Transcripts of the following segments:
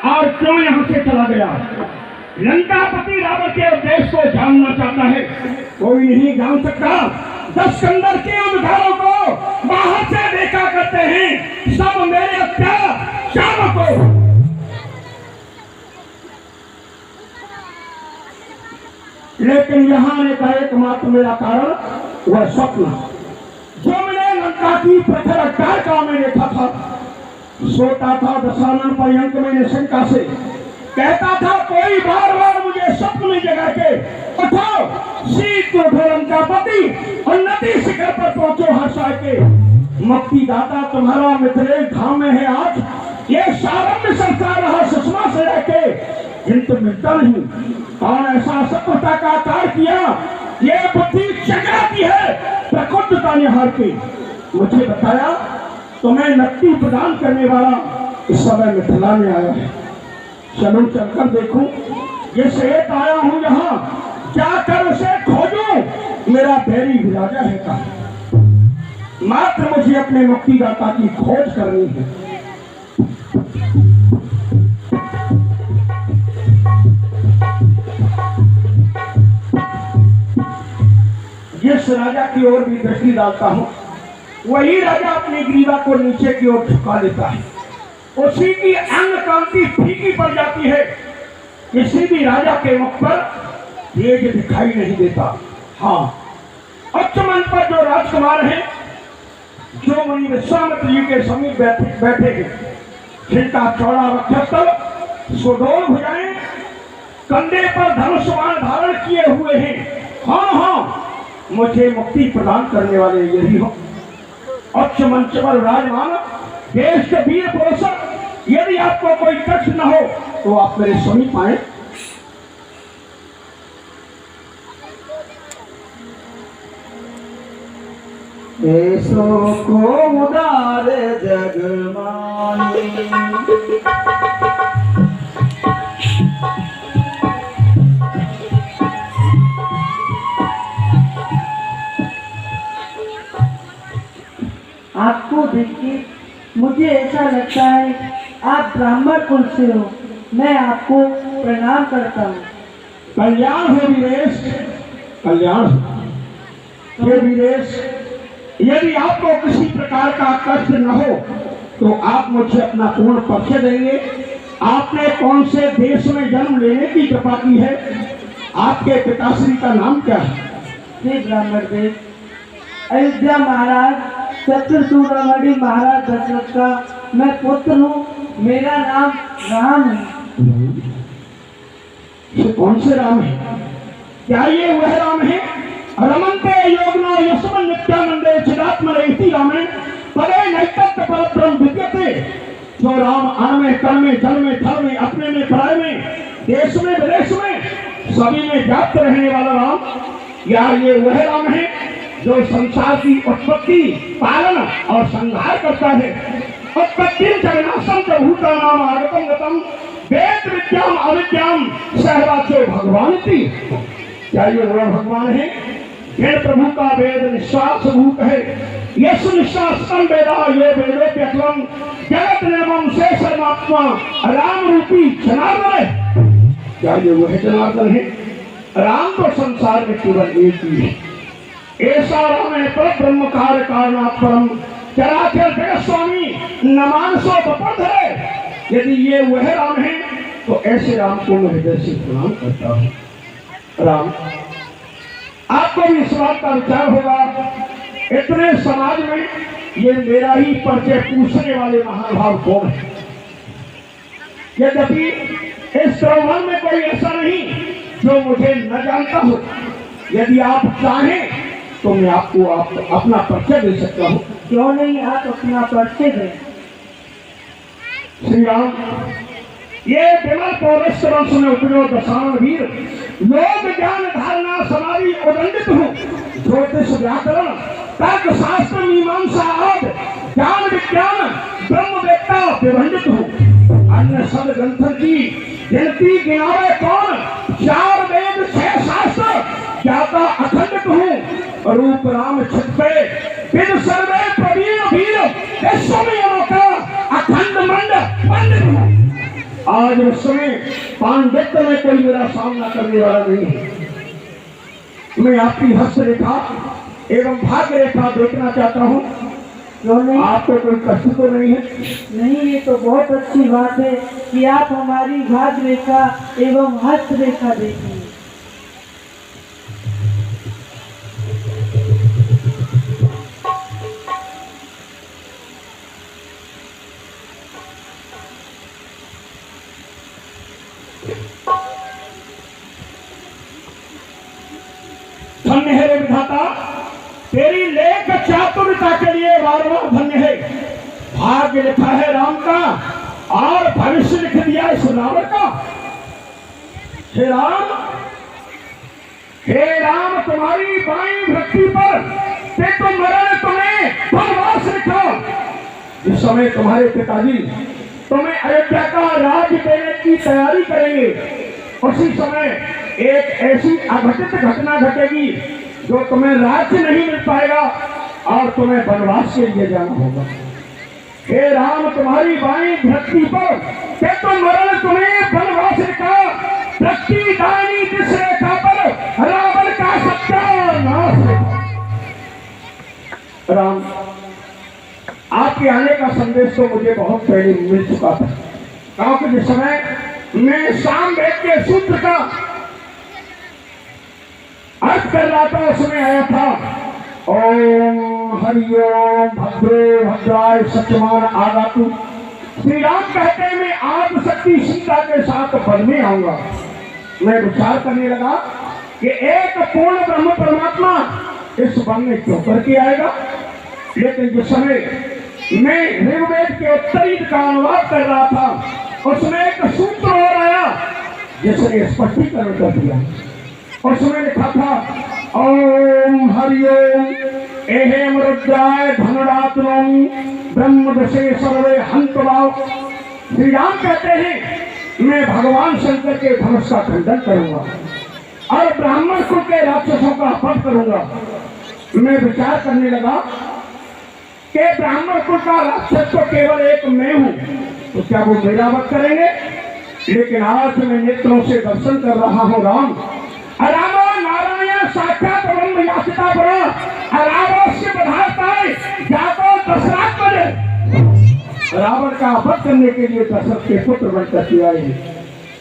और क्यों यहाँ से चला गया? लंकापति रावण के उद्देश्य को जानना चाहता है, कोई नहीं जान सकता। दशकंदर के उद्धारों को बाहर से देखा करते हैं, सब मेरे हत्या शाम को। लेकिन यहाँ आने का एकमात्र मेरा कारण वह स्वप्न जो मैंने लंका की प्रखर अट्टालिका में देखा था। सोता था दशानन पर्यंत मैंने शंका से, कहता था कोई बार बार मुझे स्वप्न में जगा के उठाओ, शीत उठो लंकापति, उन्नति शिखर पर पहुंचो हर्षा के। मुक्ति दाता तुम्हारा मिथिलेश धाम में है आज, ये सारम्य संस्कार रहा सुषमा से रहके, किंतु मिलता नहीं। कौन ऐसा सत्वता का कार्य किया, ये बुद्धि चकराती है प्रकुद्धता निहार के। मुझे बताया तुम्हें नक्ति प्रदान करने वाला इस समय मिथिला में आया है। चलो चलकर देखूं, ये सेठ आया हूं यहाँ, जाकर उसे खोजूं, मेरा बैरी विराजा है कहा। मात्र मुझे अपने मुक्तिदाता की खोज करनी है। जिस राजा की ओर भी दृष्टि डालता हूं, वही राजा अपनी ग्रीवा को नीचे की ओर झुका लेता है। उसी की अंग कांति फीकी पड़ जाती है। किसी भी राजा के मुख पर तेज दिखाई नहीं देता। हाँ, उच्च मंच पर जो राजकुमार हैं, जो मुनि विश्वामित्र जी के समीप बैठे हैं, जिनका चौड़ा वक्षस्थल, सुडोल भुजाएं, कंधे पर धनुष्मान धारण किए हुए हैं, हाँ, मुझे मुक्ति प्रदान करने वाले यही हो। उच्च मंच पर विराजमान देश के वीर पुरुष, यदि आपको कोई कष्ट न हो तो आप मेरे समीप आए। ऐसो को उदार जगमानी, आपको देखिए मुझे ऐसा लगता है आप ब्राह्मण कुल से हो। मैं आपको प्रणाम करता हूँ। कल्याण हो वीरेश, कल्याण हो। ये वीरेश, यदि आपको किसी प्रकार का कष्ट न हो तो आप मुझे अपना पूर्ण परिचय देंगे। आपने कौन से देश में जन्म लेने की कृपा की है? आपके पिताश्री का नाम क्या है? हे ब्राह्मण देव, अयोध्या महाराज चतुर्सूरमणि महाराज दशरथ का मैं पुत्र हूँ। मेरा नाम राम है। ये कौन से राम है? क्या ये वह राम है? रमन्ते योगनो यशमन नित्यानंदे चिदात्मने इति रामे पदे नैतत्य परब्रह्म विद्यते। जो राम अन्न में, कर्ण में, जल में, थल में, अपने में, पराय में, देश में, विदेश में, सभी में व्याप्त रहने वाला राम, या ये वह राम है जो संसार की उत्पत्ति, पालन और संहार करता है? उत्पत्ति जगन्नाथम प्रभुता नाम आगतम गतम वेद विद्याम अविद्याम सहवाचो भगवान थी। क्या ये वह भगवान है? वेद प्रभु का वेद निश्वास भूत है। यश निश्वासम वेदा ये वेदोप्यखिलम जगत निर्मम से सर्वात्मा राम रूपी जनार्दन है। क्या ये वह जनार्दन है? राम तो संसार में केवल एक ही है। ऐसा राम है पर ब्रह्म कार्य कारणात्परम चराचर जगत स्वामी नमानसो बपद है। यदि ये वह राम है तो ऐसे राम को मैं हृदय से प्रणाम करता हूँ। राम, आपको भी इस बात का विचार होगा, इतने समाज में ये मेरा ही परिचय पूछने वाले महानुभाव कौन है? यद्यपि इस ब्रह्मांड में कोई ऐसा नहीं जो मुझे न जानता हो। यदि आप चाहें तो मैं आपको अपना परिचय दे सकता हूँ। क्यों नहीं, आप अपना परिचय दें। श्री राम, ये विमल पौरस्त्य वंश में उपजो दशानन वीर, लोक ज्ञान धारणा समाधि उदंडित हूँ। ज्योतिष व्याकरण तर्क शास्त्र मीमांसा आदि ज्ञान विज्ञान ब्रह्मवेत्ता विभंडित हूँ। अन्य सब ग्रंथों की गिनती गिनावे कौन? 4 वेद 6 शास्त्र ज्ञाता अखंडित हूँ। रूप राम छिपे विद सर्वे प्रवीण वीर विश्व में अनोखा अखंड मंड पंडित हूँ। आज आज उस समय पांडित्य में कोई मेरा सामना करने वाला नहीं है। मैं आपकी हस्तरेखा एवं भाग्य रेखा देखना चाहता हूँ। क्यों नहीं? आपको कोई कष्ट तो नहीं है? नहीं, ये तो बहुत अच्छी बात है कि आप हमारी भाग्य रेखा एवं हस्त रेखा देखें। धन्य है रे विधाता, तेरी लेख चातुरता के लिए बार बार धन्य है। भाग्य लिखा है राम का और भविष्य लिख दिया इस रावण का। हे राम तुम्हारी बाई भक्ति पर ते तो मरण तुम्हें वनवास लिखा। इस समय तुम्हारे पिताजी तुम्हें अयोध्या का राज देने की तैयारी करेंगे। उसी समय एक ऐसी अघटित घटना घटेगी जो तुम्हें राज्य नहीं मिल पाएगा और तुम्हें वनवास के लिए जाना होगा। हे राम तुम्हारी बाई भक्ति पर ते तो मरण तुम्हें वनवास लिखा। भक्ति दानी जिस रेखा पर रावण का सत्यानाश लिखा। राम, आपके आने का संदेश तो मुझे बहुत पहले मिल चुका था, क्योंकि जिस समय मैं सामवेद के सूत्र का अर्थ कर रहा था उसमें आया था ओम हरिओम भद्रो भद्राय सत्यमान आगातु। श्री राम कहते हैं मैं आत्मशक्ति सीता के साथ वन में आऊंगा। मैं विचार करने लगा कि एक पूर्ण ब्रह्म परमात्मा इस वन में क्यों करके आएगा। लेकिन जिस समय मैं ऋग्वेद के उत्तरी का अनुवाद कर रहा था उसमें एक सूत्र और आया जिसने स्पष्टीकरण कर दिया। उसमें लिखा था ओम हरिओम एहेम रुद्राय धनुरात्मम ब्रह्म दशे सर्वे हंतवाव। श्री राम कहते हैं मैं भगवान शंकर के धनुष का खंडन करूंगा और ब्राह्मण कुल के राक्षसों का वध करूंगा। मैं विचार करने लगा कि ब्राह्मण कुल का राक्षस तो केवल एक मैं हूं, तो क्या वो मेरा वध करेंगे? लेकिन आज मैं नेत्रों से दर्शन कर रहा हूं राम नारायण साक्षात ब्रह्म याचिता बड़ा अरावश्य बधाता जातो दशरथ बने। रावण का वध करने के लिए दशरथ के पुत्र बनकर के आए।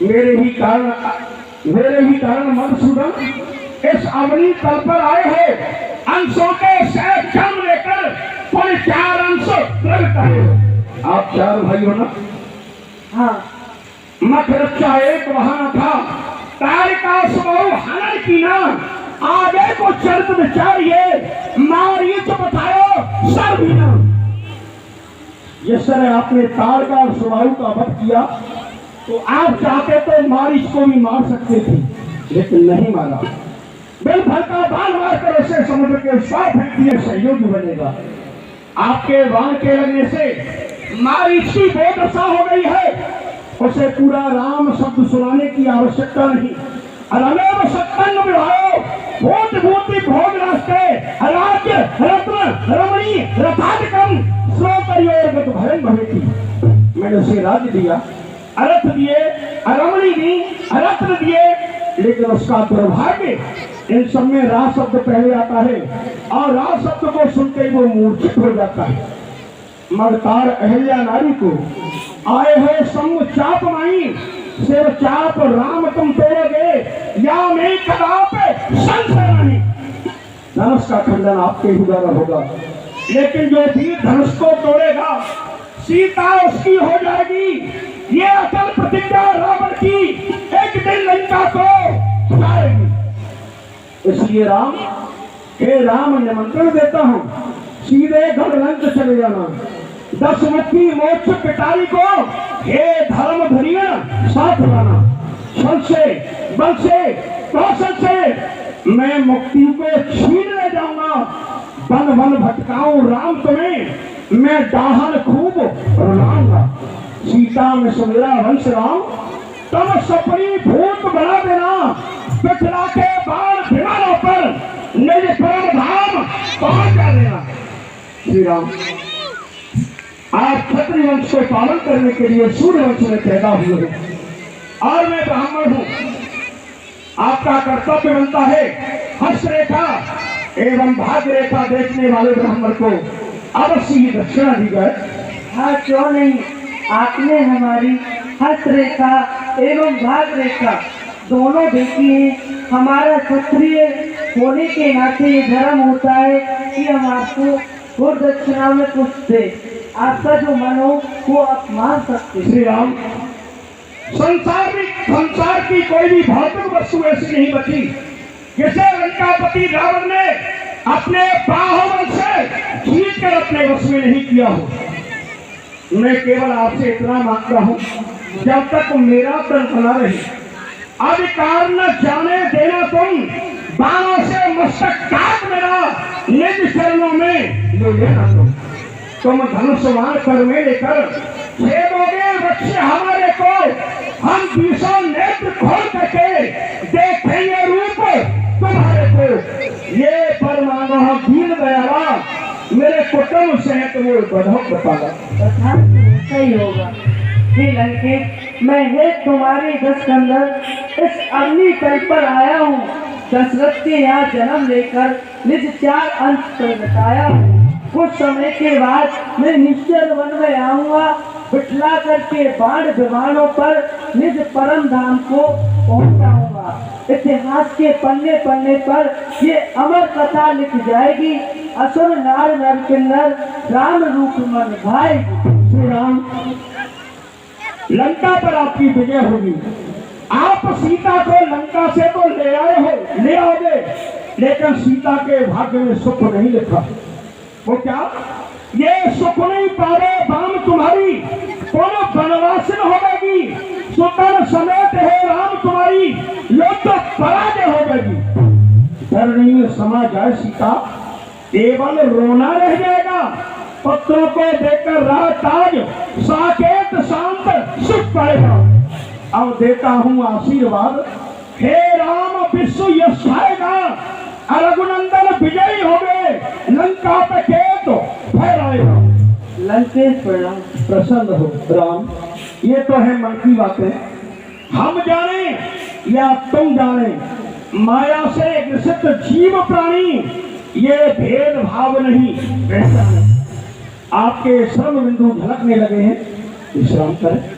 मेरे ही कारण मधुसूदन इस अवनी तल पर आए हैं। अंशों के शहर जन्म लेकर कुल 4 अंश प्रकट आए। आप 4 भाई हो ना? हाँ। मत रक्षा एक वहां था तारिका स्वभाव हनन की ना आगे को चरित विचारिए मारिए तो बताओ सर भी ना। जिस तरह आपने तारिका स्वभाव का वध किया तो आप चाहते तो मारिच को भी मार सकते थे, लेकिन नहीं मारा। बिल भर का बाल मारकर उसे समुद्र के स्वार फेंक दिए, सहयोगी बनेगा। आपके बाण के लगने से मारिच की बेदशा हो गई है। उसे पूरा राम शब्द सुनाने की आवश्यकता नहीं। अरमेव सत्तंग विभाओ भूत भूति भोग रास्ते राज्य रत्न रमणी रथाधिकम श्रोतयोगत भयं भवेति। मैंने उसे राज्य दिया, अर्थ दिए, रमणी दी, रत्न दिए, लेकिन उसका दुर्भाग्य इन सब में रा शब्द पहले आता है और रा शब्द को सुनते वो मूर्छित हो जाता है। मरतार अहल्या नारी को आए हो संग चाप माई सिर चाप राम तुम तोड़ोगे या मैं कदाप संशय नहीं। धनुष का खंडन आपके ही द्वारा होगा, लेकिन जो भी धनुष को तोड़ेगा सीता उसकी हो जाएगी। ये अचल प्रतिज्ञा रावण की एक दिन लंका को जाएगी। इसलिए राम, हे राम निमंत्रण देता हूं सीधे गढ़लंक चले जाना। 10 मुखी मोक्ष पिटारी को हे धर्म धरिया साथ लाना। छल से बल से कौशल से मैं मुक्ति को छीन ले जाऊंगा। वन वन भटकाऊं राम तुम्हें मैं डाहन खूब रुलाऊंगा। सीता में सुमेरा वंश राम तब सपनी भूत बना देना। पिछला के बाण विमानों पर निज परम धाम पहुंचा देना। श्री राम, आप क्षत्रिय वंश को पालन करने के लिए सूर्य वंश में पैदा हुए हैं। और मैं ब्राह्मण हूं। आपका कर्तव्य बनता है हस्त रेखा एवं भाग्य रेखा देखने वाले ब्राह्मण को अवश्य ही दक्षिणा दी जाए। हाँ क्यों नहीं, आपने हमारी हस्त रेखा एवं भाग रेखा दोनों देखी है। हमारा क्षत्रिय होने के नाते ये धर्म होता है कि हम आपको गुरु दक्षिणा में कुछ दे। आपका जो मन हो वो आप मान सकते हैं। श्री राम, संसार की कोई भी भौतिक वस्तु ऐसी नहीं बची जिसे लंकापति रावण ने अपने बाहुबल से जीत कर अपने वश में नहीं किया हो। मैं केवल आपसे इतना मांगता हूं, जब तक मेरा तन बना रहे अधिकार न जाने देना तुम बाणों से मस्तक काट मेरा निज चरणों में ले लेना। तुम धनुष्वान कर में लेकर छेदोगे वृक्ष हमारे को, हम बीसों नेत्र खोल करके देखेंगे रूप तुम्हारे को। ये परमाणु दीन गया मेरे कुटुंब सहित वो बधक बतागा। सही होगा। हे लंकेश, मैं हे तुम्हारे दस कंदर इस अग्नि तल पर आया हूँ। दशरथ के यहाँ जन्म लेकर निज 4 अंश पर बताया हूँ। कुछ समय के बाद मैं निश्चल वन में आऊंगा, बिठला करके बाण विमानों पर निज परम धाम को पहुंचाऊंगा। इतिहास के पन्ने पन्ने पर ये अमर कथा लिख जाएगी। असुर नार नर किन्नर राम रूप मन भाएगी। श्री राम, लंका पर आपकी विजय होगी। आप सीता को लंका से तो ले आए हो, ले आओगे, लेकिन सीता के भाग्य में सुख नहीं लिखा। वो क्या? ये सुख नहीं पावे बाम तुम्हारी कोनो वनवासन होगी। सुतन समेत है राम तुम्हारी लोग तो पराजय होगी। धरणी में समा जाए सीता, केवल रोना रह जाएगा। पुत्रों को देकर राह ताज साकेत शांत सुख पाएगा। अब देता हूँ आशीर्वाद, हे राम विश्व यश पाएगा। रघुनंदन विजयी हो गए, लंका पे तो फहराएगा। लंकेश प्रणाम। प्रसन्न हो राम, ये तो है मन की बातें। हम जाने या तुम जाने, माया से ग्रसित जीव प्राणी ये भेदभाव नहीं पहचाने। आपके श्रम बिंदु झलकने लगे हैं, विश्राम करें।